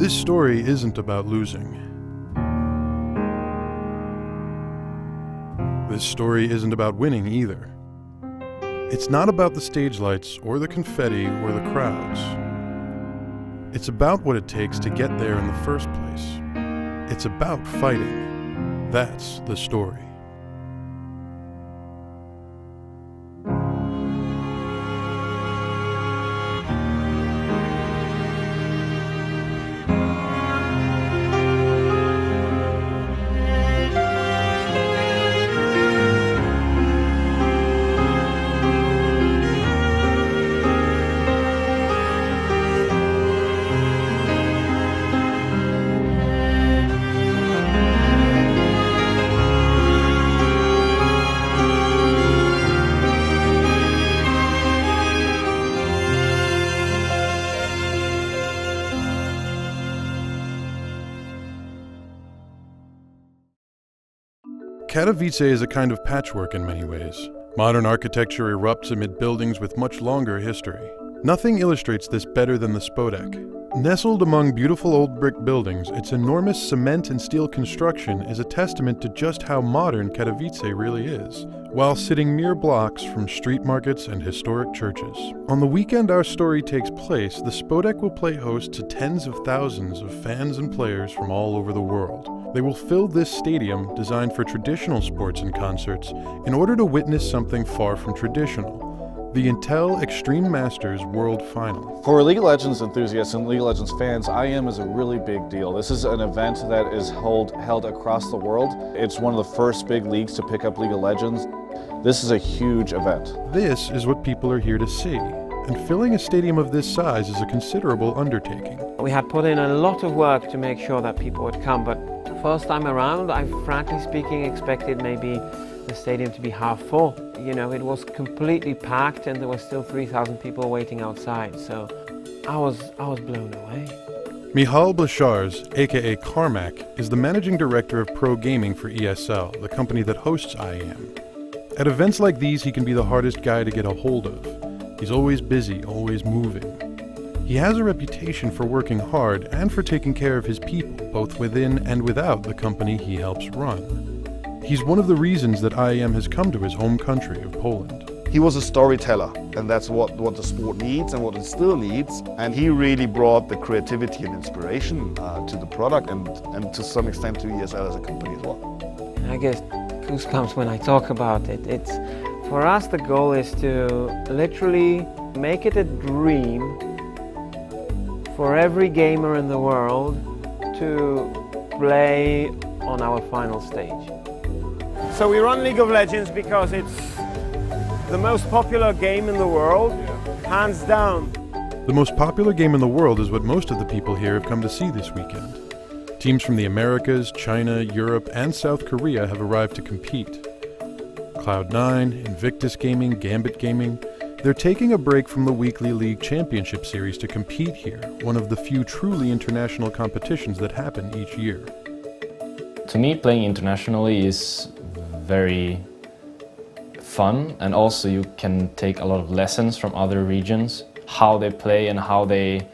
This story isn't about losing. This story isn't about winning either. It's not about the stage lights or the confetti or the crowds. It's about what it takes to get there in the first place. It's about fighting. That's the story. Katowice is a kind of patchwork in many ways. Modern architecture erupts amid buildings with much longer history. Nothing illustrates this better than the Spodek. Nestled among beautiful old brick buildings, its enormous cement and steel construction is a testament to just how modern Katowice really is, while sitting mere blocks from street markets and historic churches. On the weekend our story takes place, the Spodek will play host to tens of thousands of fans and players from all over the world. They will fill this stadium, designed for traditional sports and concerts, in order to witness something far from traditional: the Intel Extreme Masters World Final. For League of Legends enthusiasts and League of Legends fans, IEM is a really big deal. This is an event that is held across the world. It's one of the first big leagues to pick up League of Legends. This is a huge event. This is what people are here to see, and filling a stadium of this size is a considerable undertaking. We had put in a lot of work to make sure that people would come, but first time around, I frankly speaking expected maybe the stadium to be half full. You know, it was completely packed and there were still 3,000 people waiting outside, so I was blown away. Michal Blashars, aka Carmack, is the managing director of Pro Gaming for ESL, the company that hosts IEM. At events like these, he can be the hardest guy to get a hold of. He's always busy, always moving. He has a reputation for working hard and for taking care of his people, both within and without the company he helps run. He's one of the reasons that IEM has come to his home country of Poland. He was a storyteller, and that's what the sport needs and what it still needs. And he really brought the creativity and inspiration to the product and to some extent to ESL as a company as well. And I guess goosebumps when I talk about it. It's, for us, the goal is to literally make it a dream for every gamer in the world to play on our final stage. So we run League of Legends because it's the most popular game in the world, hands down. The most popular game in the world is what most of the people here have come to see this weekend. Teams from the Americas, China, Europe, and South Korea have arrived to compete. Cloud9, Invictus Gaming, Gambit Gaming, they're taking a break from the weekly League Championship Series to compete here, one of the few truly international competitions that happen each year. To me, playing internationally is very fun, and also you can take a lot of lessons from other regions, how they play and how they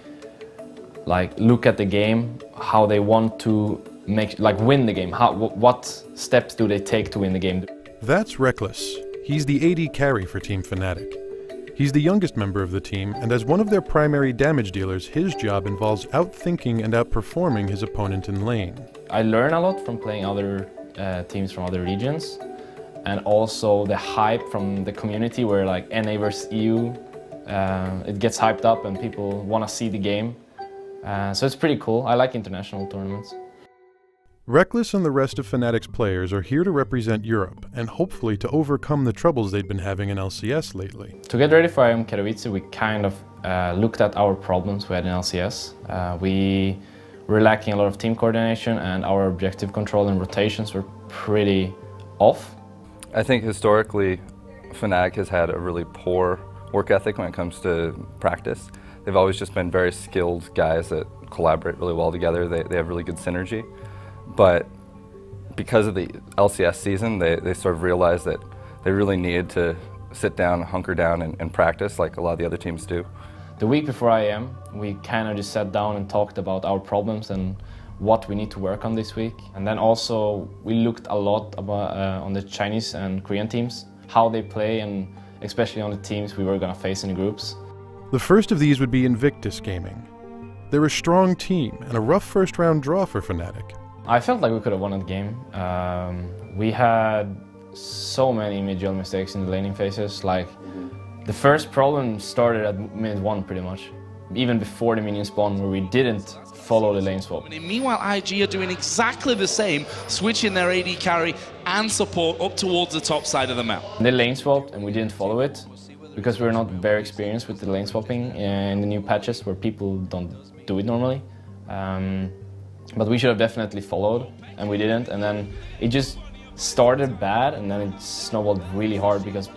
look at the game, how they want to win the game, what steps do they take to win the game. That's Reckless. He's the AD carry for Team Fnatic. He's the youngest member of the team, and as one of their primary damage dealers, his job involves outthinking and outperforming his opponent in lane. I learn a lot from playing other teams from other regions, and also the hype from the community where NA versus EU, it gets hyped up and people want to see the game. So it's pretty cool. I like international tournaments. Reckless and the rest of Fnatic's players are here to represent Europe and hopefully to overcome the troubles they've been having in LCS lately. To get ready for IEM Katowice, we kind of looked at our problems we had in LCS. We were lacking a lot of team coordination, and our objective control and rotations were pretty off. I think historically Fnatic has had a really poor work ethic when it comes to practice. They've always just been very skilled guys that collaborate really well together. They have really good synergy. But because of the LCS season, they sort of realized that they really needed to sit down, hunker down, and practice like a lot of the other teams do. The week before IEM, we kind of just sat down and talked about our problems and what we need to work on this week. And then also we looked a lot about, on the Chinese and Korean teams, how they play, and especially on the teams we were going to face in the groups. The first of these would be Invictus Gaming. They're a strong team and a rough first round draw for Fnatic. I felt like we could have won the game. We had so many mid-jump mistakes in the laning phases. Like, the first problem started at mid 1 pretty much, even before the minion spawn, where we didn't follow the lane swap. Meanwhile, IG are doing exactly the same, switching their AD carry and support up towards the top side of the map. They lane swapped and we didn't follow it because we're not very experienced with the lane swapping in the new patches where people don't do it normally. But we should have definitely followed, and we didn't. And then it just started bad, and then it snowballed really hard because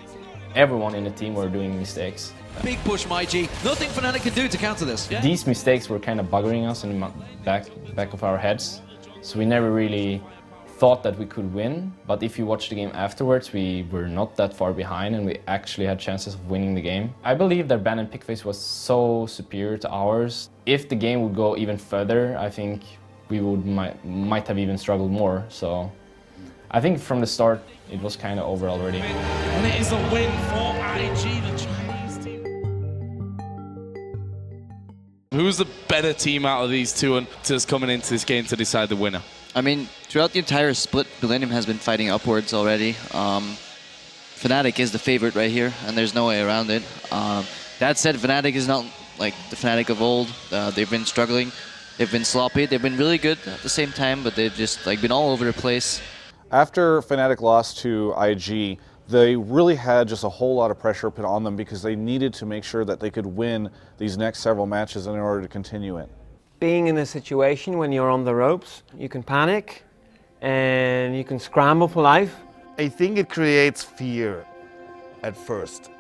everyone in the team were doing mistakes. Big push from IG. Nothing Fnatic can do to counter this. Yeah. These mistakes were kind of buggering us in the back of our heads, so we never really thought that we could win. But if you watch the game afterwards, we were not that far behind, and we actually had chances of winning the game. I believe their ban and pick phase was so superior to ours. If the game would go even further, I think we might have even struggled more. So I think from the start it was kind of over already. And it is a win for IG, the Chinese team. Who's the better team out of these two and just coming into this game to decide the winner? I mean, throughout the entire split, Millennium has been fighting upwards already. Fnatic is the favorite right here, and there's no way around it. That said, Fnatic is not like the Fnatic of old. They've been struggling. They've been sloppy. They've been really good at the same time, but they've just like been all over the place. After Fnatic lost to IG, they really had just a whole lot of pressure put on them because they needed to make sure that they could win these next several matches in order to continue it. Being in a situation when you're on the ropes, you can panic and you can scramble for life. I think it creates fear at first.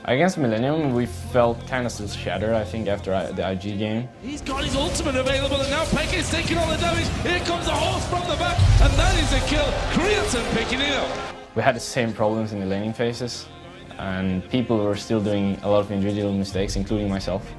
Against Millennium, we felt kind of still shattered, I think, after the IG game. He's got his ultimate available, and now Peke is taking all the damage. Here comes a horse from the back, and that is a kill. Creaton picking it up. We had the same problems in the laning phases, and people were still doing a lot of individual mistakes, including myself.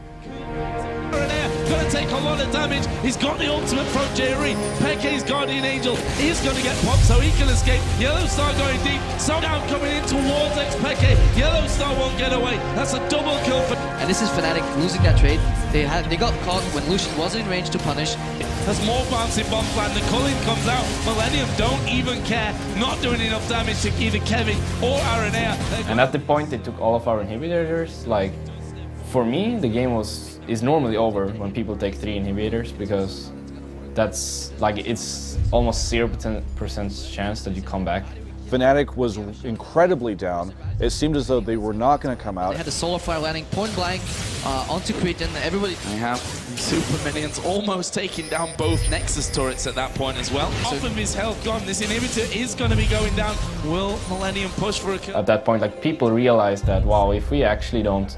Gonna take a lot of damage. He's got the ultimate from Jerry. Peke's Guardian Angel is gonna get popped so he can escape. Yellow Star going deep. Showdown coming in towards ex-Peke. Yellow Star won't get away. That's a double kill for... And this is Fnatic losing that trade. They got caught when Lucian wasn't in range to punish. There's more bouncing bomb plan. The culling comes out. Millennium don't even care. Not doing enough damage to either Kevin or Aranea. And at the point they took all of our inhibitors, like, for me, the game is normally over when people take 3 inhibitors, because that's like, it's almost 0% chance that you come back. Fnatic was incredibly down. It seemed as though they were not going to come out. They had the Solar Fire landing point blank onto Cretan. Everybody. They have super minions almost taking down both Nexus turrets at that point as well. Off of his health gone. This inhibitor is going to be going down. Will Millennium push for a kill? At that point, like, people realized that, wow, if we actually don't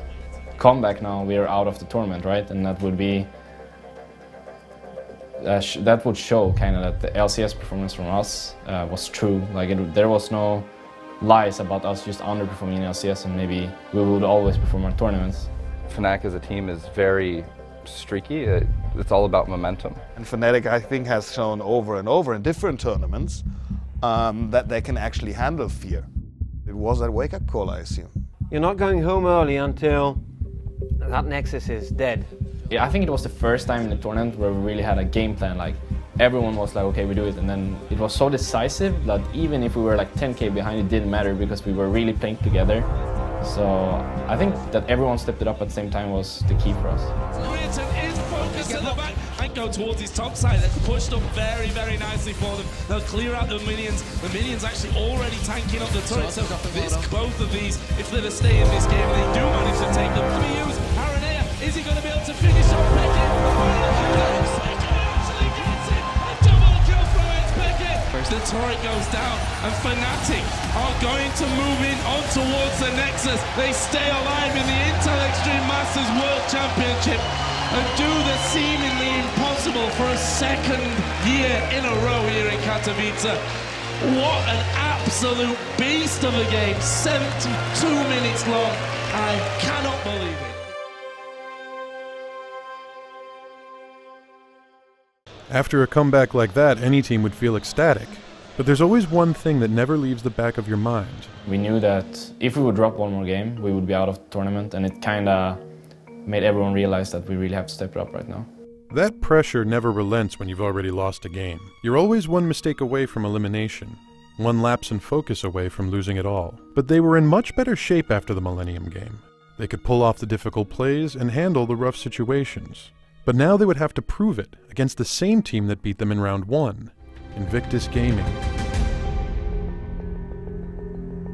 come back now, we are out of the tournament, right? And that would be that would show kind of that the LCS performance from us was true. Like, there was no lies about us just underperforming in LCS, and maybe we would always perform our tournaments. Fnatic as a team is very streaky. It's all about momentum. And Fnatic, I think, has shown over and over in different tournaments that they can actually handle fear. It was that wake-up call, I assume. You're not going home early until that Nexus is dead. Yeah, I think it was the first time in the tournament where we really had a game plan. Like, everyone was like, okay, we do it. And then it was so decisive that even if we were like 10k behind, it didn't matter because we were really playing together. So I think that everyone stepped it up at the same time was the key for us. Creaton is focused at the back and go towards his top side. They're pushed up very, very nicely for them. They'll clear out the minions. The minions actually already tanking up the turret. So both of these, if they're to stay in this game, they do manage to take them. Can we use Aranea? Is he going to be able to finish off Peke? Actually gets it. A double kill from ex-Peke. The turret goes down, and Fnatic are going to move in on towards the Nexus. They stay alive in the Intel Extreme Masters World Championship and do the seemingly impossible for a second year in a row here in Katowice. What an absolute beast of a game, 72 minutes long. I cannot believe it. After a comeback like that, any team would feel ecstatic. But there's always one thing that never leaves the back of your mind. We knew that if we would drop one more game, we would be out of the tournament, and it kinda made everyone realize that we really have to step it up right now. That pressure never relents when you've already lost a game. You're always one mistake away from elimination, one lapse in focus away from losing it all. But they were in much better shape after the Millennium game. They could pull off the difficult plays and handle the rough situations. But now they would have to prove it against the same team that beat them in round 1, Invictus Gaming.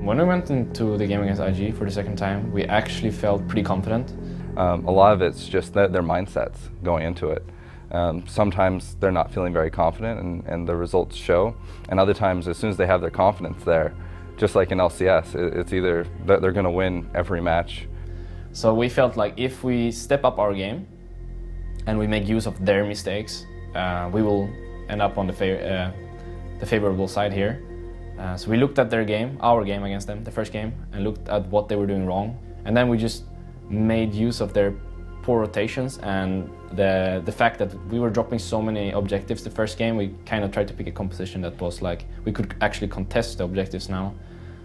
When we went into the game against IG for the second time, we actually felt pretty confident. A lot of it's just their mindsets going into it. Sometimes they're not feeling very confident and the results show. And other times, as soon as they have their confidence there, just like in LCS, it's either that they're going to win every match. So we felt like if we step up our game and we make use of their mistakes, we will end up on the favorable side here. So we looked at their game, our game against them, the first game, and looked at what they were doing wrong. And then we just made use of their poor rotations and the fact that we were dropping so many objectives the first game. We kind of tried to pick a composition that was like, we could actually contest the objectives now.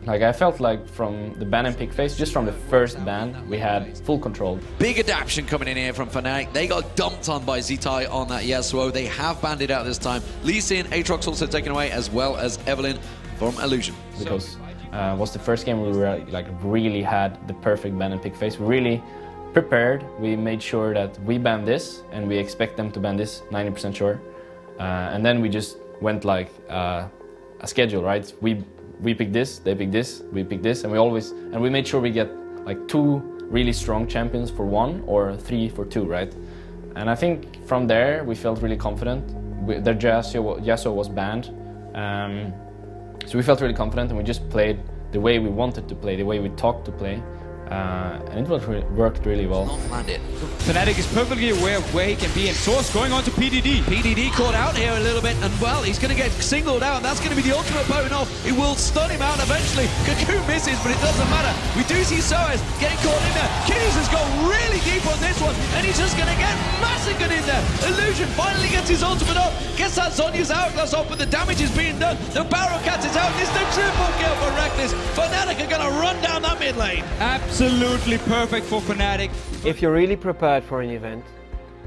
Like I felt like from the ban and pick phase, just from the first ban, we had full control. Big adaptation coming in here from Fnatic. They got dumped on by Zitai on that Yasuo. They have banned it out this time. Lee Sin, Aatrox also taken away, as well as Evelyn from Illusion. Because was the first game we were like really had the perfect ban and pick phase. We really prepared. We made sure that we ban this and we expect them to ban this, 90% sure. And then we just went like a schedule, right? We pick this, they pick this, we pick this, and we made sure we get like 2 really strong champions for 1 or 3 for 2, right? And I think from there we felt really confident. Their Yasuo was banned, so we felt really confident, and we just played the way we wanted to play, the way we talked to play. And it worked really well. Fnatic is perfectly aware of where he can be, and Source going on to PDD. PDD caught out here a little bit, and well, he's going to get singled out, and that's going to be the ultimate bone off. It will stun him out eventually. Cocoon misses, but it doesn't matter. We do see Soaz getting caught in there. Kiddies has gone really deep on this one, and he's just going to get massacred in there. Illusion finally gets his ultimate off, gets that Sonya's hourglass off, but the damage is being done. The Barrow Cat is out, and it's the triple kill for Reckless. Fnatic are going to run down that mid lane. Absolutely perfect for Fnatic. If you're really prepared for an event,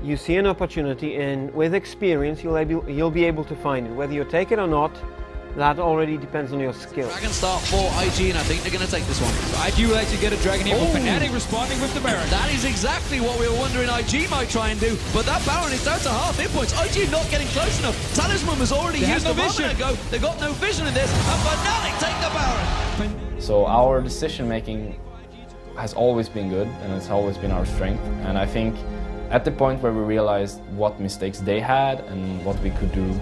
you see an opportunity, and with experience you'll be able to find it. Whether you take it or not, that already depends on your skill. Dragon start for IG, and I think they're going to take this one. IG will actually get a Dragon here, but Fnatic responding with the Baron. That is exactly what we were wondering IG might try and do, but that Baron is down to half hit points. IG not getting close enough. Talisman was already used a moment ago. They got no vision in this, and Fnatic take the Baron. So our decision making has always been good, and it's always been our strength. And I think at the point where we realized what mistakes they had and what we could do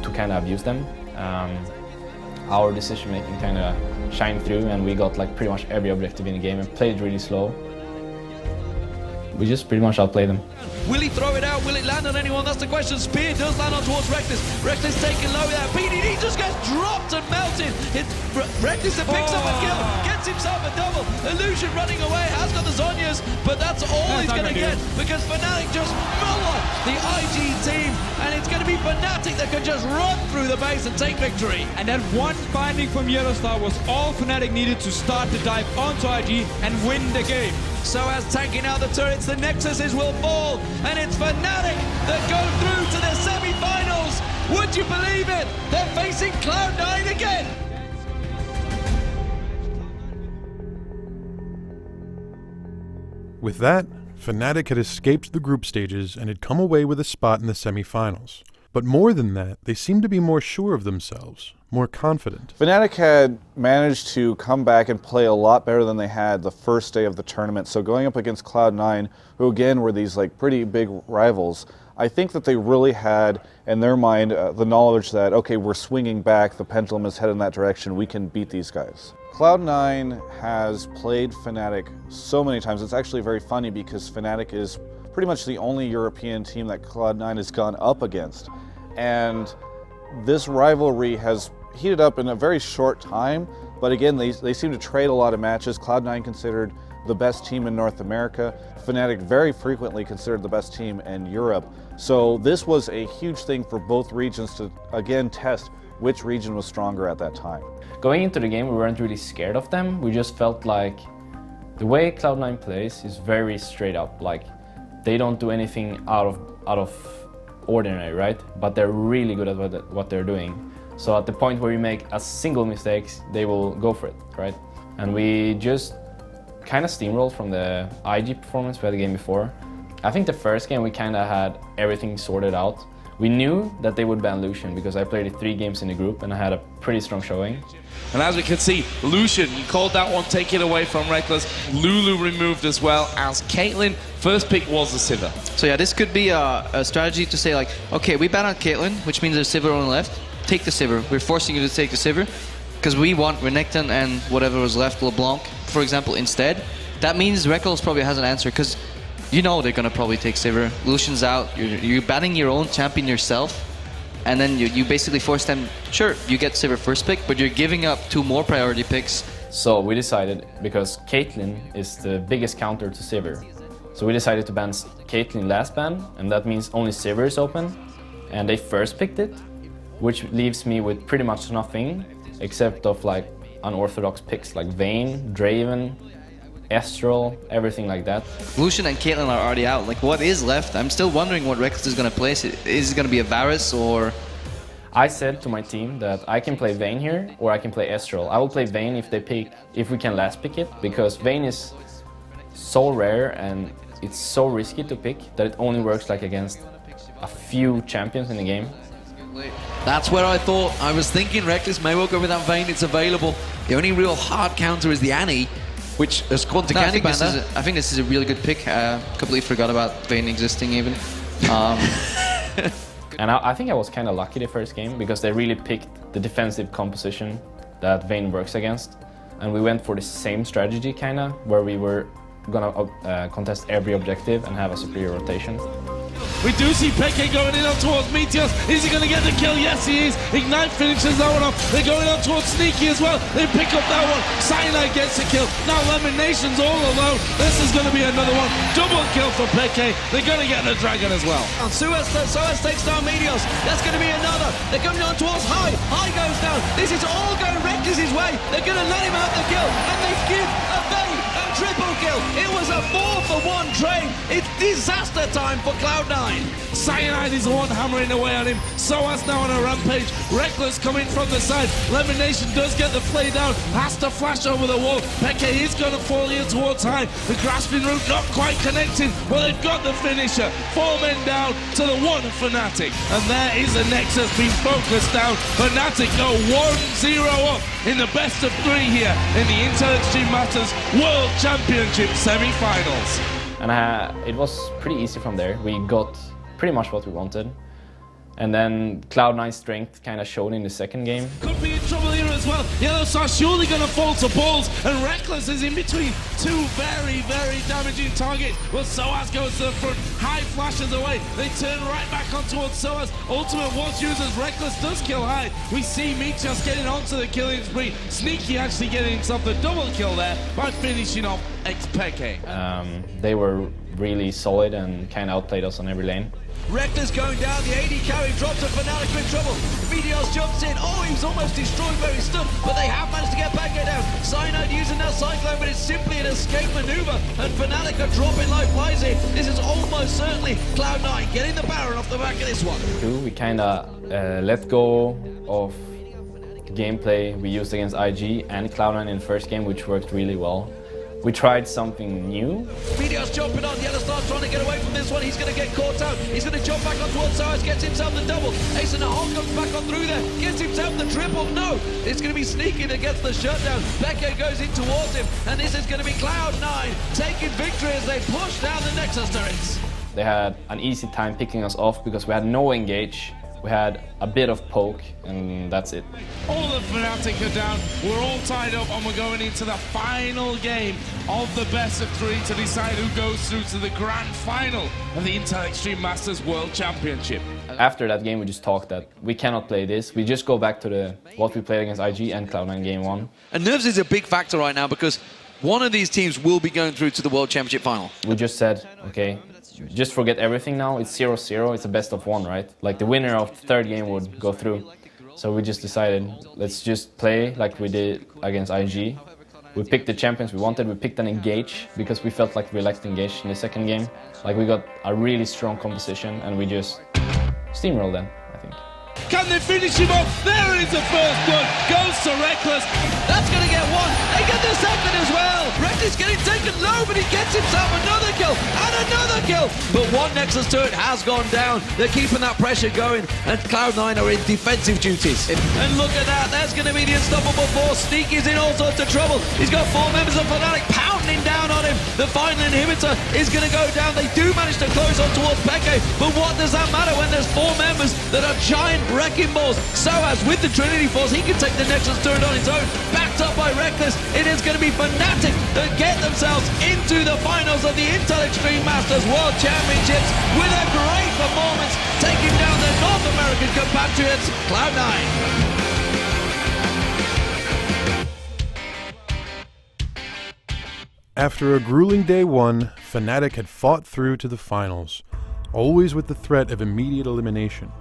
to kind of abuse them, our decision making kind of shined through, and we got like pretty much every objective in the game and played really slow. We just pretty much outplayed them. Will he throw it out? Will it land on anyone? That's the question. Spear does land on towards Reckless. Reckless taking low there. PDD just gets dropped and melted. Reckless that picks up a kill, gets himself a double. Illusion running away, has got the Zonyas, but that's all he's going to get, because Fnatic just mullock the IG team, and it's going to be Fnatic that can just run through the base and take victory. And that one finding from Yellowstar was all Fnatic needed to start the dive onto IG and win the game. So as tanking out the turrets, the Nexuses will fall, and it's Fnatic that go through to the semi-finals. Would you believe it? They're facing Cloud9 again. With that, Fnatic had escaped the group stages and had come away with a spot in the semi-finals. But more than that, they seemed to be more sure of themselves, more confident. Fnatic had managed to come back and play a lot better than they had the first day of the tournament. So going up against Cloud9, who again were these like pretty big rivals, I think that they really had in their mind the knowledge that, okay, we're swinging back, the pendulum is headed in that direction, we can beat these guys. Cloud9 has played Fnatic so many times. It's actually very funny because Fnatic is pretty much the only European team that Cloud9 has gone up against. And this rivalry has heated up in a very short time, but again, they seem to trade a lot of matches. Cloud9 considered the best team in North America. Fnatic very frequently considered the best team in Europe. So this was a huge thing for both regions to, again, test which region was stronger at that time. Going into the game, we weren't really scared of them. We just felt like the way Cloud9 plays is very straight up. Like, they don't do anything out of ordinary, right? But they're really good at what they're doing. So at the point where you make a single mistake, they will go for it, right? And we just kind of steamrolled from the IG performance we had the game before. I think the first game we kind of had everything sorted out. We knew that they would ban Lucian because I played it 3 games in the group and I had a pretty strong showing. And as we can see, Lucian, you called that one taken away from Reckless. Lulu removed as well as Caitlyn. First pick was the Sivir. So yeah, this could be a strategy to say like, okay, we ban on Caitlyn, which means there's Sivir on the left. Take the Sivir. We're forcing you to take the Sivir because we want Renekton and whatever was left, LeBlanc, for example, instead. That means Reckless probably has an answer because you know they're gonna probably take Sivir. Lucian's out. You're banning your own champion yourself, and then you basically force them. Sure, you get Sivir first pick, but you're giving up 2 more priority picks. So we decided, because Caitlyn is the biggest counter to Sivir, so we decided to ban Caitlyn last ban, and that means only Sivir is open, and they first picked it, which leaves me with pretty much nothing except of like unorthodox picks like Vayne, Draven, Estral, everything like that. Lucian and Caitlyn are already out. Like, what is left? I'm still wondering what Reckless is going to place. Is it going to be a Varus or... I said to my team that I can play Vayne here or I can play Estral. I will play Vayne if we can last pick it, because Vayne is so rare and it's so risky to pick that it only works like against a few champions in the game. That's where I was thinking Reckless may well go with that Vayne. It's available. The only real hard counter is the Annie, which has gone to Candy Panda. I think this is a really good pick. Completely forgot about Vayne existing even. And I think I was kind of lucky the first game because they really picked the defensive composition that Vayne works against. And we went for the same strategy kind of, where we were gonna contest every objective and have a superior rotation. We do see Peke going in on towards Meteos. Is he going to get the kill? Yes, he is. Ignite finishes that one off. They're going on towards Sneaky as well. They pick up that one. Cyanide gets the kill. Now Lemon Nation's all alone. This is going to be another one. Double kill for Peke. They're going to get the dragon as well. And Suez takes down Meteos. That's going to be another. They're coming on towards High. High goes down. This is all going Reckless's way. They're going to let him out the kill. And they give a Vayne a triple kill. It was a 4-for-1 trade. It's disaster time for Cloud9. Cyanide is the one hammering away on him. Soas now on a rampage. Reckless coming from the side. Lemon Nation does get the play down. Has to flash over the wall. Peke is going to fall here towards High. The grasping root not quite connected. Well, they've got the finisher. 4 men down to the 1 Fnatic. And there is the Nexus being focused down. Fnatic go 1-0 up in the best of 3 here in the Intel Extreme Masters World Championship Semi-Finals. And it was pretty easy from there. We got pretty much what we wanted. And then Cloud9's strength kind of showed in the second game. Could be in trouble here as well. Yellowstar surely going to fall to balls, and Reckless is in between 2 very, very damaging targets. Well, Soas goes to the front, High flashes away. They turn right back on towards Soas. Ultimate was used as Reckless does kill High. We see Meteos getting onto the killing spree. Sneaky actually getting himself the double kill there by finishing off Peke. They were really solid and kind of outplayed us on every lane. Reckless going down, the AD carry drops a Fnatic in trouble. Meteos jumps in, oh, he was almost destroyed where he stood, but they have managed to get back down. Cyanide using that Cyclone, but it's simply an escape maneuver, and Fnatic are dropping like flies here. This is almost certainly Cloud9 getting the Baron off the back of this one. We kind of let go of the gameplay we used against IG and Cloud9 in the first game, which worked really well. We tried something new. Meteos jumping on, Yellowstar trying to get away from this one. He's going to get caught out. He's going to jump back on towards Cyrus, gets himself the double. Ace and a Hawk comes back on through there, gets himself the triple. No, it's going to be Sneaky that gets the shutdown. Peke goes in towards him, and this is going to be Cloud9 taking victory as they push down the Nexus turrets. They had an easy time picking us off because we had no engage. We had a bit of poke, and that's it. All the Fnatic are down. We're all tied up, and we're going into the final game of the best of 3 to decide who goes through to the grand final of the Intel Extreme Masters World Championship. After that game, we just talked that we cannot play this. We just go back to what we played against IG and Cloud9 game 1. And nerves is a big factor right now because one of these teams will be going through to the World Championship final. We just said, okay, just forget everything now. It's 0-0, it's a best of one, right? Like the winner of the third game would go through. So we just decided, let's just play like we did against IG. We picked the champions we wanted, we picked an Engage because we felt like we lacked Engage in the second game. Like we got a really strong composition and we just steamrolled them, I think. Can they finish him off? There is the first one. Goes to Reckless. That's going to get one. They get the second as well. Reckless getting taken low, but he gets himself another kill and another kill. But one Nexus turret has gone down. They're keeping that pressure going, and Cloud9 are in defensive duties. And look at that. That's going to be the unstoppable force. Sneaky's in all sorts of trouble. He's got 4 members of Fnatic pounding down on him. The final inhibitor is going to go down. They do manage to close on towards Peke, but what does that matter when there's 4 members that are giant wrecking balls? So as with the Trinity Force, he can take the Nexus turret on his own, backed up by Reckless. It is going to be Fnatic that get themselves into the finals of the Intel Extreme Masters World Championships with a great performance, taking down their North American compatriots, Cloud9. After a grueling day 1, Fnatic had fought through to the finals, always with the threat of immediate elimination.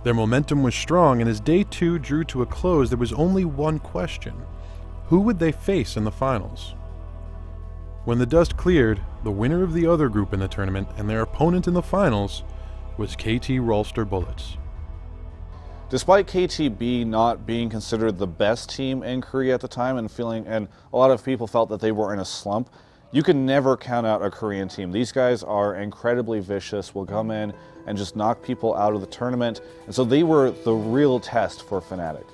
Their momentum was strong, and as day 2 drew to a close, there was only one question. Who would they face in the finals? When the dust cleared, the winner of the other group in the tournament and their opponent in the finals was KT Rolster Bullets. Despite KTB not being considered the best team in Korea at the time and a lot of people felt that they were in a slump, you can never count out a Korean team. These guys are incredibly vicious, will come in and just knock people out of the tournament. And so they were the real test for Fnatic.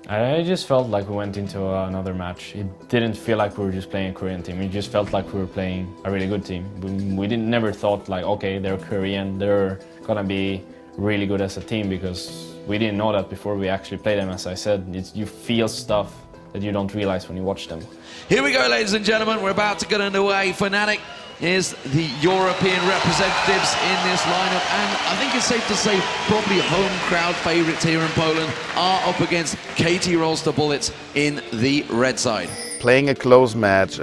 I just felt like we went into another match. It didn't feel like we were just playing a Korean team. It just felt like we were playing a really good team. We never thought like, okay, they're Korean, they're gonna be really good as a team, because we didn't know that before we actually played them. As I said, you feel stuff that you don't realize when you watch them. Here we go, ladies and gentlemen. We're about to get underway. Fnatic is the European representatives in this lineup, and I think it's safe to say probably home crowd favourites here in Poland are up against KT Rolster Bullets in the red side. Playing a close match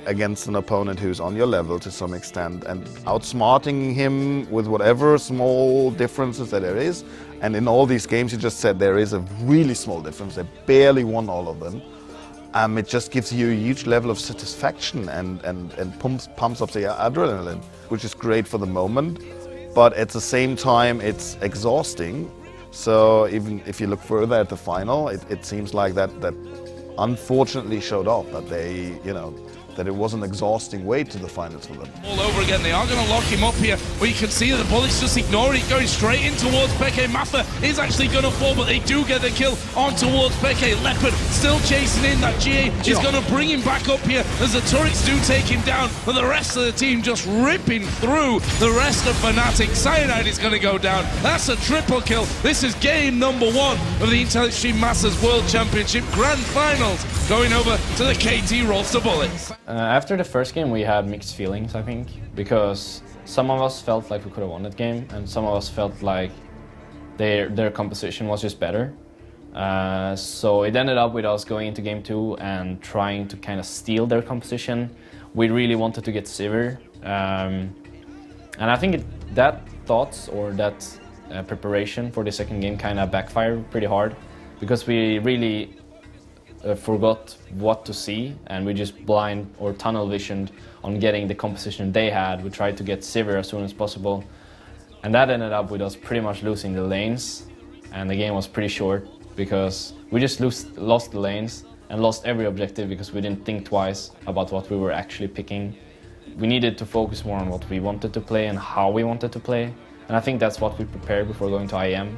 against an opponent who's on your level to some extent and outsmarting him with whatever small differences that there is. And in all these games, you just said there is a really small difference. They barely won all of them. It just gives you a huge level of satisfaction and pumps up the adrenaline, which is great for the moment. But at the same time, it's exhausting. So even if you look further at the final, it seems like that unfortunately showed off that they, that it was an exhausting way to the finals for them. All over again, they are going to lock him up here, but you can see that the Bullets just ignore it, going straight in towards Peke. Matha is actually going to fall, but they do get the kill on towards Peke. Leopard still chasing in, that GA is going to bring him back up here as the turrets do take him down, but the rest of the team just ripping through the rest of Fnatic. Cyanide is going to go down. That's a triple kill. This is game number 1 of the Intel Extreme Masters World Championship Grand Finals, going over to the KT Rolster Bullets. After the first game, we had mixed feelings, I think, because some of us felt like we could have won that game, and some of us felt like their composition was just better. So it ended up with us going into game 2 and trying to kind of steal their composition. We really wanted to get Sivir, and I think that thoughts or that preparation for the second game kind of backfired pretty hard, because we really forgot what to see, and we just blind or tunnel visioned on getting the composition they had. We tried to get Sivir as soon as possible, and that ended up with us pretty much losing the lanes, and the game was pretty short because we just lost the lanes and lost every objective because we didn't think twice about what we were actually picking. We needed to focus more on what we wanted to play and how we wanted to play, and I think that's what we prepared before going to IEM.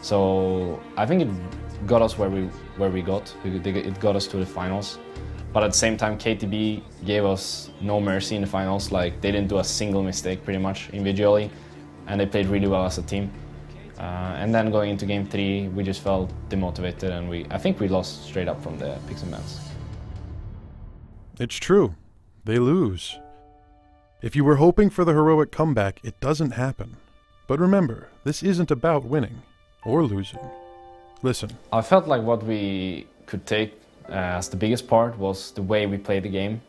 So I think it got us where we got. It got us to the finals. But at the same time, KTB gave us no mercy in the finals. Like, they didn't do a single mistake pretty much individually, and they played really well as a team. And then going into game 3, we just felt demotivated, and I think we lost straight up from the picks and bans. It's true. They lose. If you were hoping for the heroic comeback, it doesn't happen. But remember, this isn't about winning or losing. Listen. I felt like what we could take as the biggest part was the way we played the game.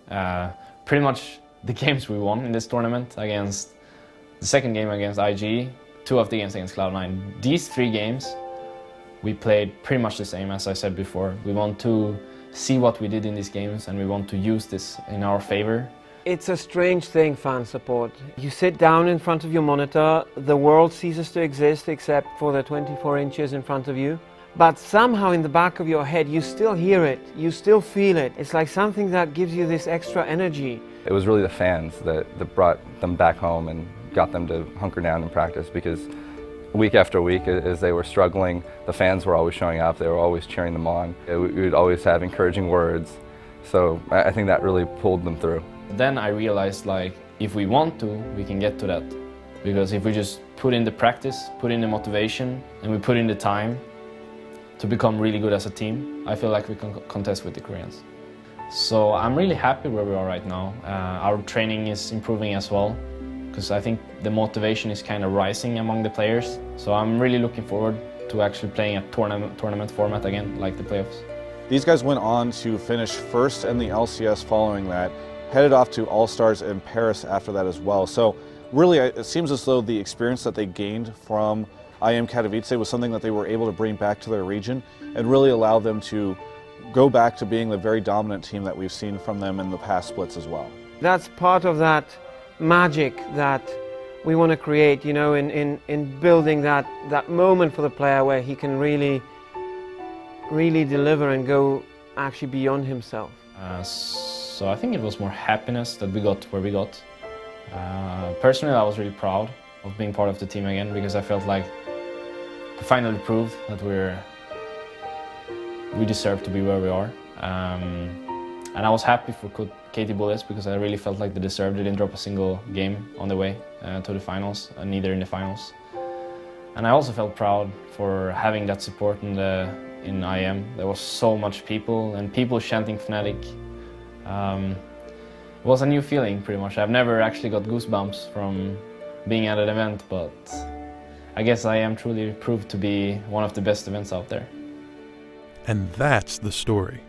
Pretty much the games we won in this tournament, against the second game against IG, 2 of the games against Cloud9. These 3 games we played pretty much the same as I said before. We want to see what we did in these games and we want to use this in our favor. It's a strange thing, fan support. You sit down in front of your monitor, the world ceases to exist except for the 24 inches in front of you. But somehow in the back of your head you still hear it, you still feel it. It's like something that gives you this extra energy. It was really the fans that brought them back home and got them to hunker down and practice, because week after week, as they were struggling, the fans were always showing up, they were always cheering them on. We would always have encouraging words, so I think that really pulled them through. Then I realized, like, if we want to, we can get to that. Because if we just put in the practice, put in the motivation, and we put in the time to become really good as a team, I feel like we can contest with the Koreans. So I'm really happy where we are right now. Our training is improving as well, because I think the motivation is kind of rising among the players. So I'm really looking forward to actually playing a tournament format again, like the playoffs. These guys went on to finish first in the LCS following that, headed off to All-Stars in Paris after that as well. So really, it seems as though the experience that they gained from IEM Katowice was something that they were able to bring back to their region and really allow them to go back to being the very dominant team that we've seen from them in the past splits as well. That's part of that magic that we want to create, you know, in building that moment for the player where he can really deliver and go actually beyond himself. So I think it was more happiness that we got where we got. Personally, I was really proud of being part of the team again, because I felt like we finally proved that we deserve to be where we are. And I was happy for KT Bullets, because I really felt like they deserved it. They didn't drop a single game on the way to the finals, and neither in the finals. And I also felt proud for having that support in IEM. There was so much people, and people chanting Fnatic. It was a new feeling, pretty much. I've never actually got goosebumps from being at an event, but I guess IEM truly proved to be one of the best events out there. And that's the story.